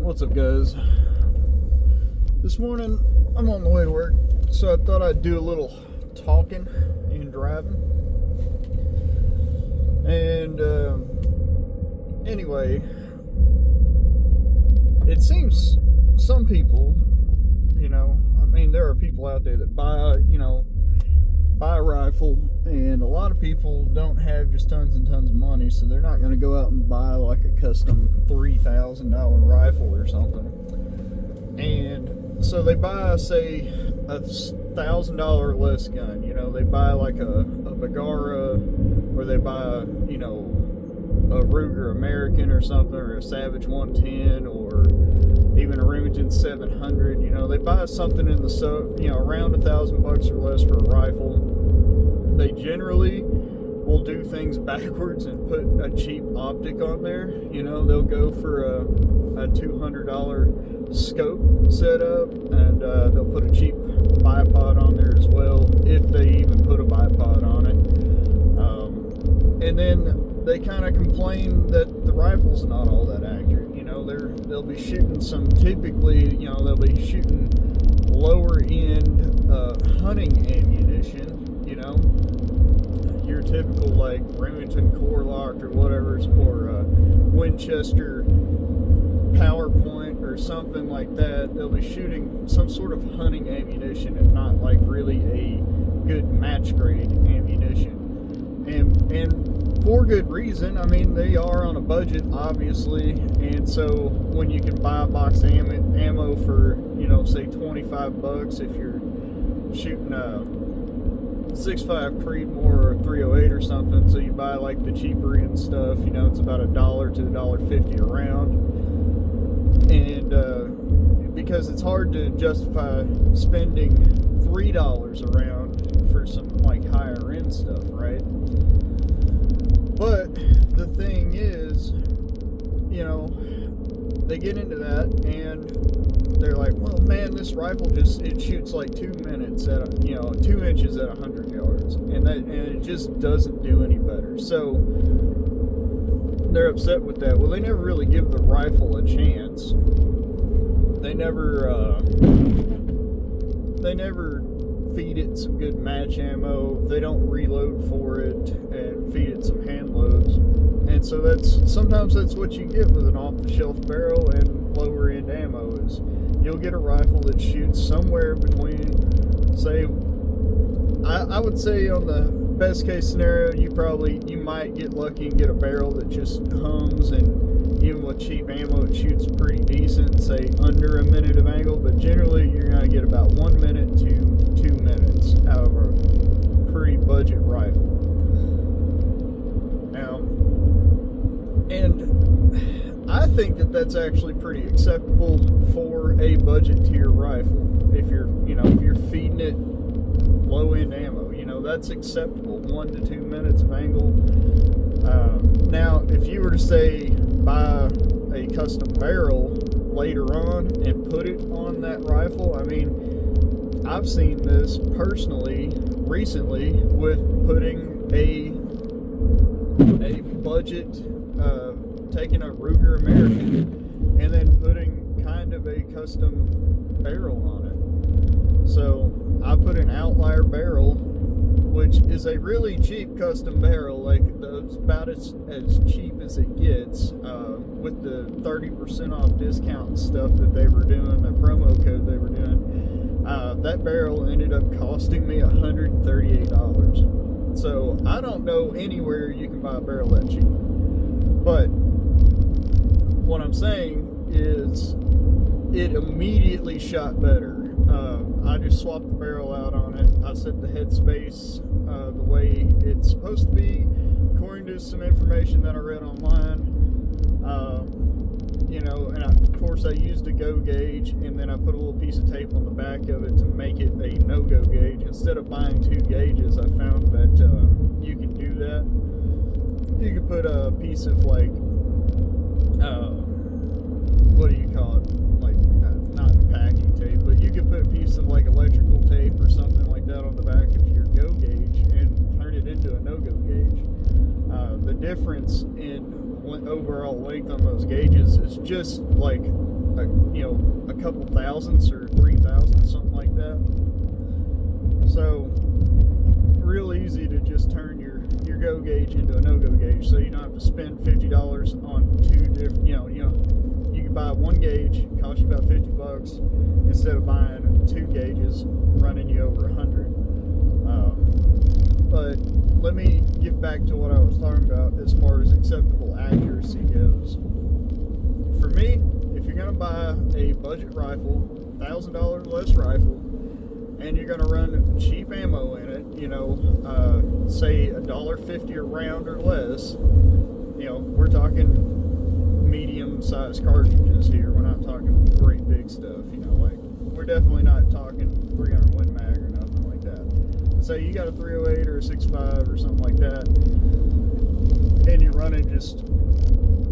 What's up, guys? This morning I'm on the way to work, so I thought I'd do a little talking and driving. And anyway, it seems some people, there are people out there that buy a rifle, and a lot of people don't have just tons and tons of money, so they're not going to go out and buy like a custom $3,000 rifle or something. And so they buy, say, a $1,000 less gun. They buy like a Bergara, or they buy, a Ruger American or something, or a Savage 110, or even a Remington 700. They buy something in the around $1,000 or less for a rifle. They generally will do things backwards and put a cheap optic on there. They'll go for a $200 scope setup, and they'll put a cheap bipod on there as well, if they even put a bipod on it. And then they kind of complain that the rifle's not all that accurate. They'll be shooting they'll be shooting lower end hunting ammunition. Your typical like Remington core locked or whatever, or Winchester PowerPoint or something like that. They'll be shooting some sort of hunting ammunition and not like really a good match grade ammunition. And for good reason. They are on a budget, obviously, and so when you can buy a box of ammo for, say $25 if you're shooting a 6.5 Creedmoor or 308 or something, so you buy like the cheaper end stuff, it's about $1 to $1.50 a round, and because it's hard to justify spending $3 a round for some like higher end stuff, right? But the thing is, they get into that and they're like, well, man, this rifle it shoots like 2 minutes at 2 inches at 100 yards, and it just doesn't do any better. So they're upset with that. Well, they never really give the rifle a chance. They never feed it some good match ammo. They don't reload for it and feed it some hand loads. And so sometimes that's what you get with an off-the-shelf barrel and lower-end ammo. Is you'll get a rifle that shoots somewhere between, say, I would say on the best case scenario, you might get lucky and get a barrel that just hums, and even with cheap ammo, it shoots pretty decent, say under a minute of angle. But generally, you're going to get about 1 minute to 2 minutes out of a pretty budget rifle. Now, and I think that that's actually pretty acceptable for a budget tier rifle. If you're feeding it low end ammo, that's acceptable. 1 to 2 minutes of angle. Now, if you were to say buy a custom barrel later on and put it on that rifle, I've seen this personally recently with putting a budget, taking a Ruger American and then putting kind of a custom barrel on it. So I put an Outlier barrel, which is a really cheap custom barrel, like about as cheap as it gets, with the 30% off discount and stuff that they were doing, the promo code they were doing. That barrel ended up costing me $138. So I don't know anywhere you can buy a barrel that cheap. But what I'm saying is it immediately shot better. I just swapped the barrel out on it. I set the headspace the way it's supposed to be, according to some information that I read online. And of course I used a go gauge, and then I put a little piece of tape on the back of it to make it a no-go gauge. Instead of buying 2 gauges, I found that you can do that. You can put a piece of like, what do you call it? Like, not packing tape, but you could put a piece of like electrical tape or something like that on the back of your go gauge and turn it into a no-go gauge. The difference in overall length on those gauges is just like a couple thousandths or 3,000, something like that. So real easy to just turn your go gauge into a no-go gauge, so you don't have to spend $50 on two different. You can buy one gauge, cost you about $50 instead of buying two gauges, running you over $100. But let me get back to what I was talking about as far as acceptable accuracy goes. For me, if you're going to buy a budget rifle, $1,000 less rifle, and you're going to run cheap ammo in it, say $1.50 a round or less, we're talking medium-sized cartridges here. We're not talking great big stuff, we're definitely not talking 300 Win Mag or nothing like that. Say you got a 308 or a 6.5 or something like that, and you're running just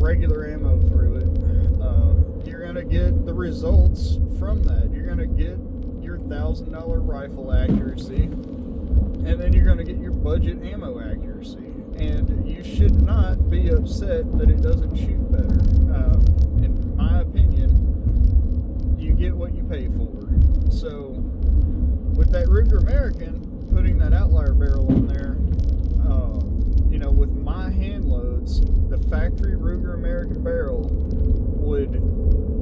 regular ammo through it, you're going to get the results from that. You're going to get your $1,000 rifle accuracy, and then you're going to get your budget ammo accuracy. And you should not be upset that it doesn't shoot better. In my opinion, you get what you pay for. So with that Ruger American, putting that outlier barrel on there, with my hand loads, the factory Ruger American barrel would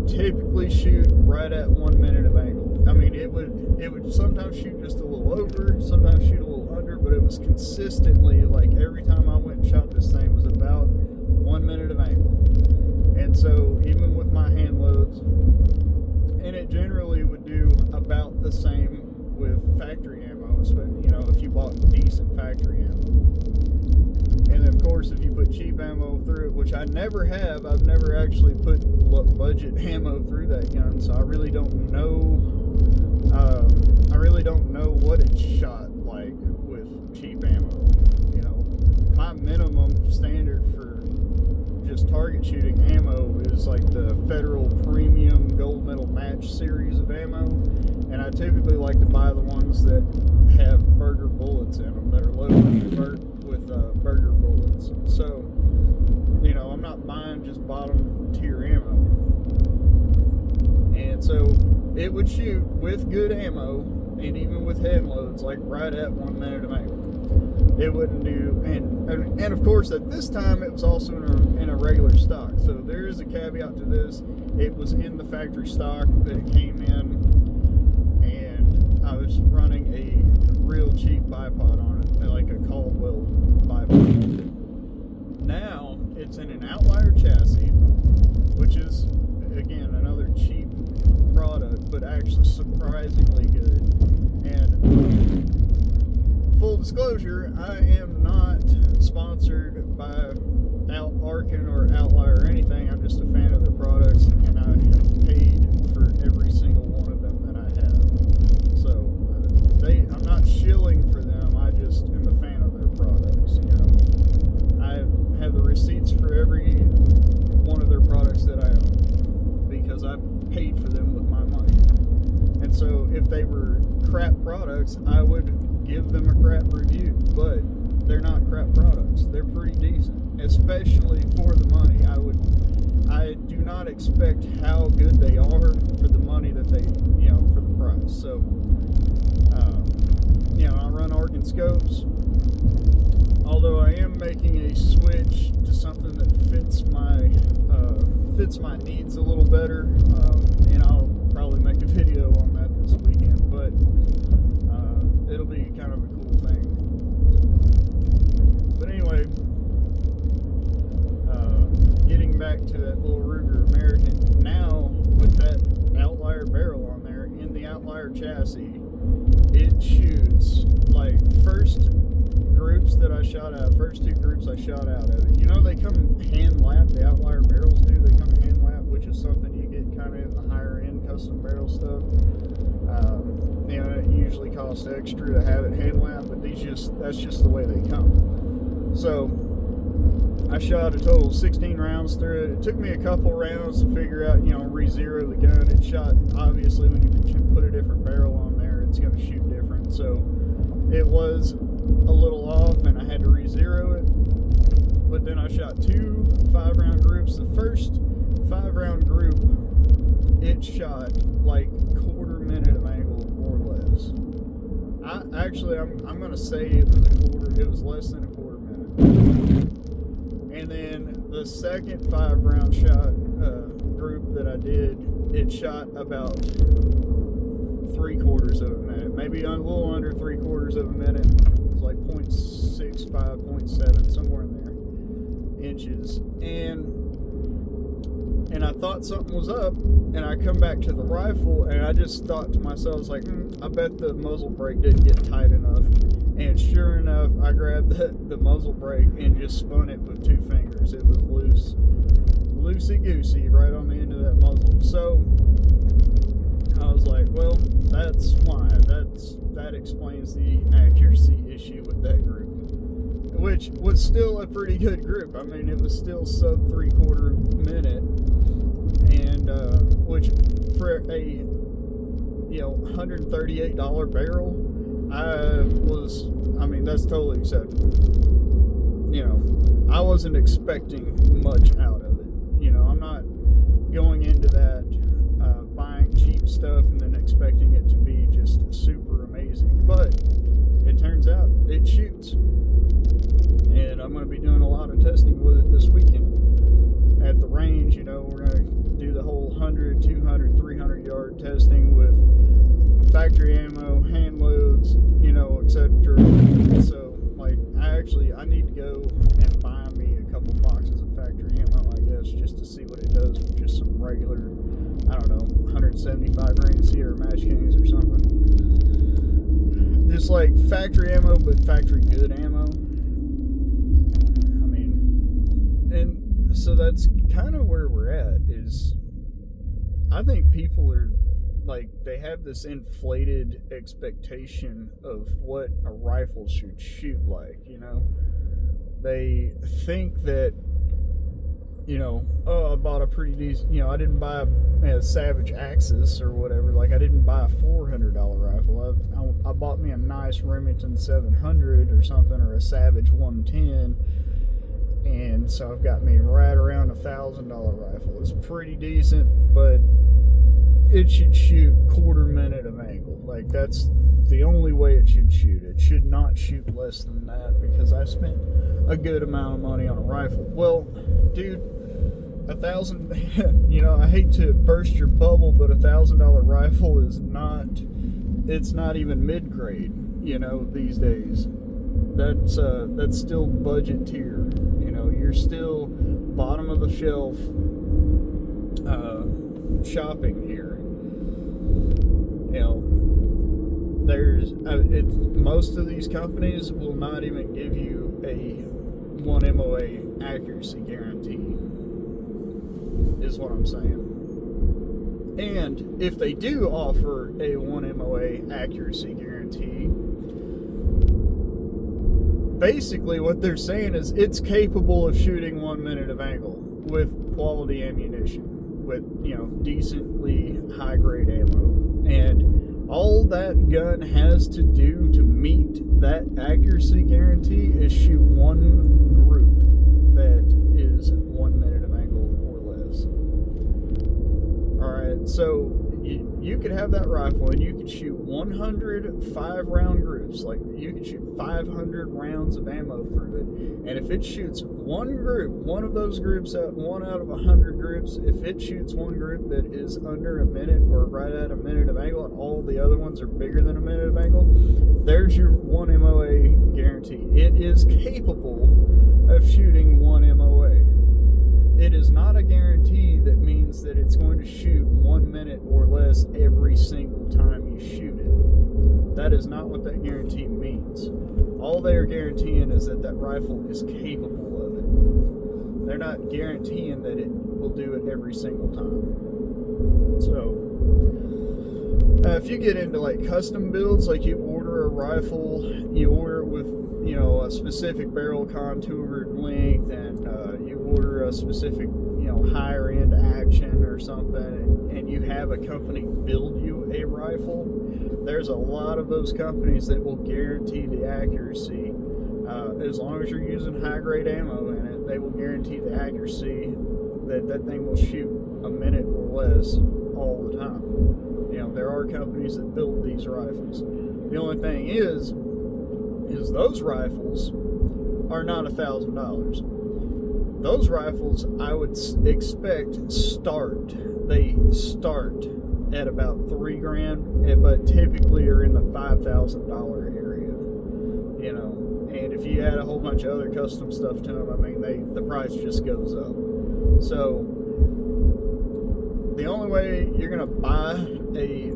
typically shoot right at 1 minute of angle. I mean, it would sometimes shoot just a little over, sometimes shoot a little under, but it was consistently, like, every time I went and shot this thing, it was about 1 minute of angle. And so even with my hand loads, and it generally would do about the same with factory ammo, if you bought decent factory ammo. And of course, if you put cheap ammo through it, which I never have, I've never actually put budget ammo through that gun, so I really don't know. What it's shot like with cheap ammo. My minimum standard for just target shooting ammo is like the Federal Premium Gold Medal Match series of ammo, and I typically like to buy the ones that have burger bullets in them, that are loaded with burger bullets. So, I'm not buying just bottom tier ammo. And so it would shoot with good ammo, and even with hand loads, like right at 1 minute of angle. It wouldn't do, and of course at this time it was also in a regular stock. So there is a caveat to this. It was in the factory stock that it came in, and I was running a real cheap bipod on it, like a Caldwell bipod. Now it's in an outlier chassis, which is again another cheap product, but actually surprisingly good. And full disclosure, I am not sponsored by Arkin or Outlier or anything. I'm just a fan of their products, and I have paid for every single one of them that I have. So I'm not shilling for them. I just am a fan of their products. I have the receipts for every one of their products that I own because I paid for them with my money. And so if they were crap products, I would give them a crap review, but they're not crap products. They're pretty decent, especially for the money. I do not expect how good they are for the money that they, for the price. So, I run Arkin scopes, although I am making a switch to something that fits my needs a little better, and I'll probably make a video on that this weekend, but it'll be kind of a cool thing. But anyway, getting back to that little Ruger American, now with that outlier barrel on there in the outlier chassis, it shoots like first two groups I shot out of it. They come hand lap, the outlier barrels do. They come hand lap, which is something you get kind of in the higher end custom barrel stuff. It usually costs extra to have it hand lap, but that's just the way they come. So I shot a total of 16 rounds through it. It took me a couple rounds to figure out, re-zero the gun. It shot, obviously, when you put a different barrel on there, it's going to shoot different. So it was a little off, and I had to re-zero it. But then I shot 2 5-round groups. The first 5-round group, it shot like quarter minute of angle or less. I'm gonna say it was less than a quarter minute. And then the second 5-round shot group that I did, it shot about 3/4 of a minute, maybe a little under 3/4 of a minute. It's like 0.65, 0.7, somewhere in there, inches. And I thought something was up, and I come back to the rifle, and I just thought to myself, I was like, I bet the muzzle brake didn't get tight enough. And sure enough, I grabbed the muzzle brake and just spun it with 2 fingers. It was loosey-goosey right on the end of that muzzle. So I was like, well, that's why. That explains the accuracy issue with that group, which was still a pretty good group. I mean, it was still sub 3/4 minute, and which for a $138 barrel, that's totally acceptable. I wasn't expecting much out of it. I'm not going into that buying cheap stuff and then expecting it to be just super amazing. But it turns out it shoots. And I'm going to be doing a lot of testing with it this weekend. At the range, we're going to do the whole 100, 200, 300 yard testing with factory ammo, hand loads, etc. So, I need to go and buy me a couple boxes of factory ammo, I guess, just to see what it does with just some regular, 175 grain Sierra Match Kings or something. Just like factory ammo, but factory good ammo. And so that's kind of where we're at. Is I think people are they have this inflated expectation of what a rifle should shoot like. They think that I bought a pretty decent, I didn't buy a Savage Axis or whatever. I didn't buy a $400 rifle. I bought me a nice Remington 700 or something, or a Savage 110. And so I've got me right around $1,000 rifle. It's pretty decent, but it should shoot quarter minute of angle. That's the only way it should shoot. It should not shoot less than that, because I spent a good amount of money on a rifle. Well, dude, $1,000, I hate to burst your bubble, but $1,000 rifle is not, it's not even mid-grade, these days. That's still budget tier. You're still bottom of the shelf shopping here. Most of these companies will not even give you a 1 MOA accuracy guarantee, is what I'm saying. And if they do offer a 1 MOA accuracy guarantee, basically what they're saying is it's capable of shooting 1 minute of angle with quality ammunition, with decently high grade ammo. And all that gun has to do to meet that accuracy guarantee is shoot one group that is 1 minute of angle or less. Alright, so you could have that rifle and you could shoot 100 5-round groups. You could shoot 500 rounds of ammo through it. And if it shoots one group, one of those groups, 1 out of 100 groups, if it shoots one group that is under a minute or right at a minute of angle, and all the other ones are bigger than a minute of angle, there's your 1 MOA guarantee. It is capable of shooting 1 MOA. It is not a guarantee that means that it's going to shoot 1 minute or less every single time you shoot it. That is not what that guarantee means. All they are guaranteeing is that rifle is capable of it. They're not guaranteeing that it will do it every single time. So, if you get into custom builds, you order a rifle, you order it with a specific barrel contour and length, and you order a specific higher end action or something, and you have a company build you a rifle, there's a lot of those companies that will guarantee the accuracy As long as you're using high-grade ammo in it, they will guarantee the accuracy that thing will shoot a minute or less all the time. There are companies that build these rifles. The only thing is those rifles are not $1,000. Those rifles, I would expect, they start at about $3,000, but typically are in the $5,000 area. And if you add a whole bunch of other custom stuff to them, the price just goes up. So the only way you're gonna buy a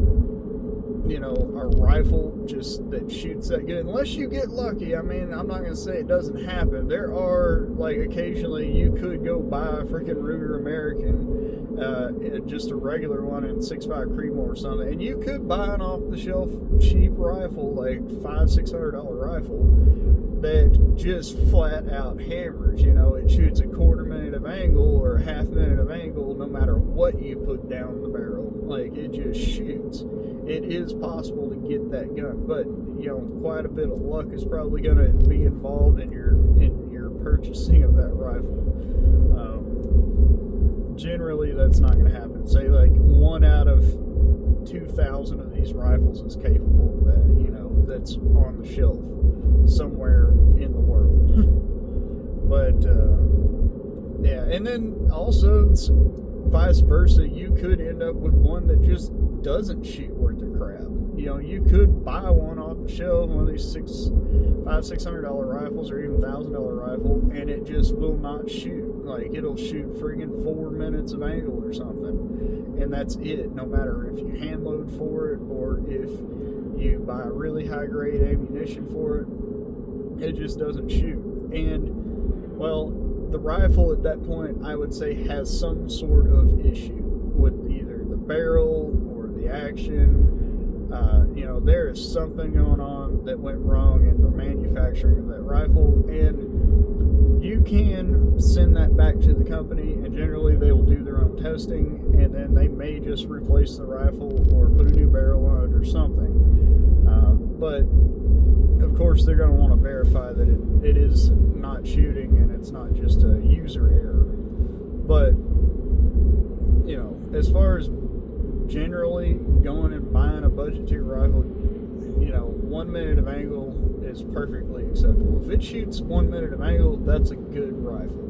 rifle just that shoots that good, unless you get lucky. I'm not gonna say it doesn't happen. There are, occasionally you could go buy a freaking Ruger American, just a regular one in 6.5 Creedmoor or something, and you could buy an off-the-shelf cheap rifle, like $500-$600 rifle, that just flat out hammers. It shoots a quarter minute of angle or a half minute of angle, no matter what you put down the barrel. It just shoots. It is possible to get that gun, but quite a bit of luck is probably going to be involved in your purchasing of that rifle. Generally, that's not going to happen. Say 1 out of 2,000 of these rifles is capable of that. That's on the shelf somewhere in the world. But yeah, and then also vice versa, you could end up with one that just doesn't shoot worth a crap. You could buy one off the shelf, one of these $600 rifles or even $1,000 rifle, and it just will not shoot. It'll shoot friggin' 4 minutes of angle or something, and that's it. No matter if you hand load for it or if you buy really high grade ammunition for it just doesn't shoot. And the rifle at that point, I would say, has some sort of issue with either the barrel or the action. There is something going on that went wrong in the manufacturing of that rifle, and you can send that back to the company, and generally they will do their own testing, and then they may just replace the rifle or put a new barrel on it or something. But of course they're going to want to verify that it is not shooting and it's not just a user error. But as far as generally going and buying a budget tier rifle, 1 minute of angle is perfectly acceptable. If it shoots 1 minute of angle, that's a good rifle.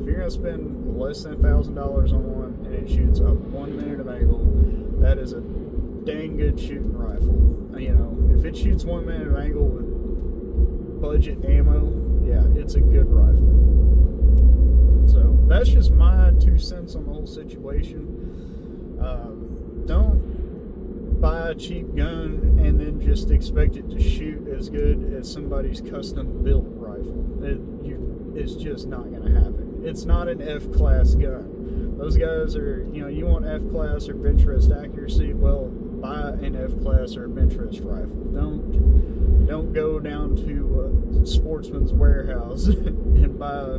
If you're going to spend less than $1,000 on one and it shoots up 1 minute of angle, that is a dang good shooting rifle. If it shoots 1 minute of angle with budget ammo, yeah, it's a good rifle. So that's just my 2 cents on the whole situation. Don't buy a cheap gun and then just expect it to shoot as good as somebody's custom built rifle. It's just not going to happen. It's not an F-class gun. Those guys are, you want F-class or bench rest accuracy, well, buy an F-class or a bench rest rifle. Don't go down to Sportsman's Warehouse and buy,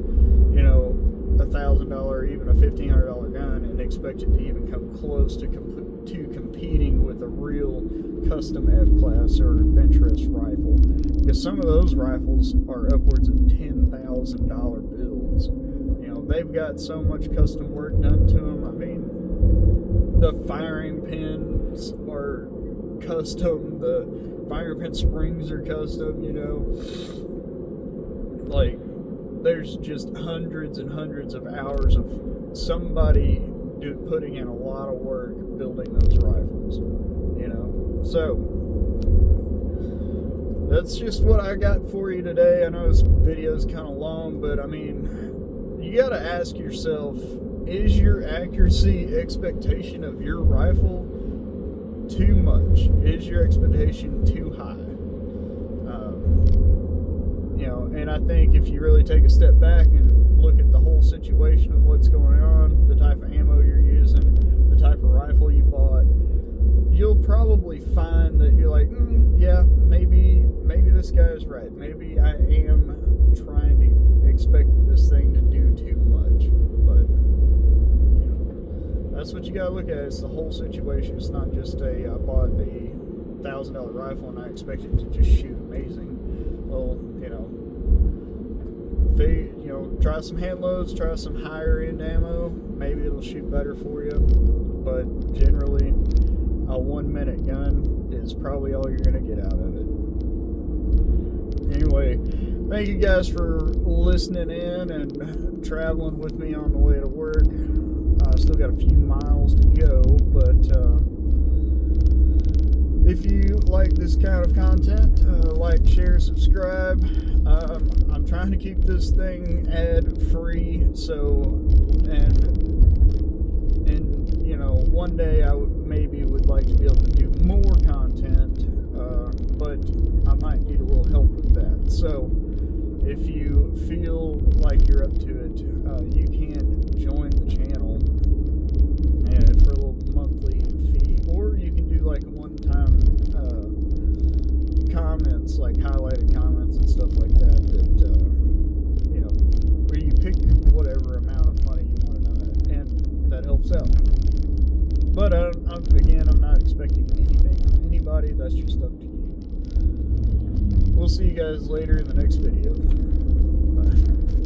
$1,000 or even a $1,500 gun and expect it to even come close to competing with a real custom F-class or bench rest rifle. Because some of those rifles are upwards of $10,000 builds. They've got so much custom work done to them. The firing pins are custom, the firing pin springs are custom, there's just hundreds and hundreds of hours of somebody putting in a lot of work building those rifles, So that's just what I got for you today. I know this video is kind of long, but you got to ask yourself, is your accuracy expectation of your rifle too much? Is your expectation too high? And I think if you really take a step back and look at the whole situation of what's going on, the type of ammo you're using, the type of rifle you bought, you'll probably find that you're like, yeah, maybe this guy's right. Maybe I am trying to expect this thing to do too much. But that's what you gotta look at. It's the whole situation. It's not just I bought a $1,000 rifle and I expect it to just shoot amazing. Well, try some hand loads, try some higher end ammo. Maybe it'll shoot better for you. But generally, a 1 minute gun is probably all you're going to get out of it. Anyway, thank you guys for listening in and traveling with me on the way to work. I still got a few miles to go, but if you like this kind of content, like, share, subscribe. I'm trying to keep this thing ad-free, and one day I would like to be able to do more content, but I might need a little help with that. So if you feel like you're up to it, you can join the channel and for a little monthly fee, or you can do like one-time comments, like highlighted comments and stuff like that where you pick whatever amount of money you want to donate, and that helps out. But I'm not expecting anything from anybody. That's just up to you. We'll see you guys later in the next video. Bye.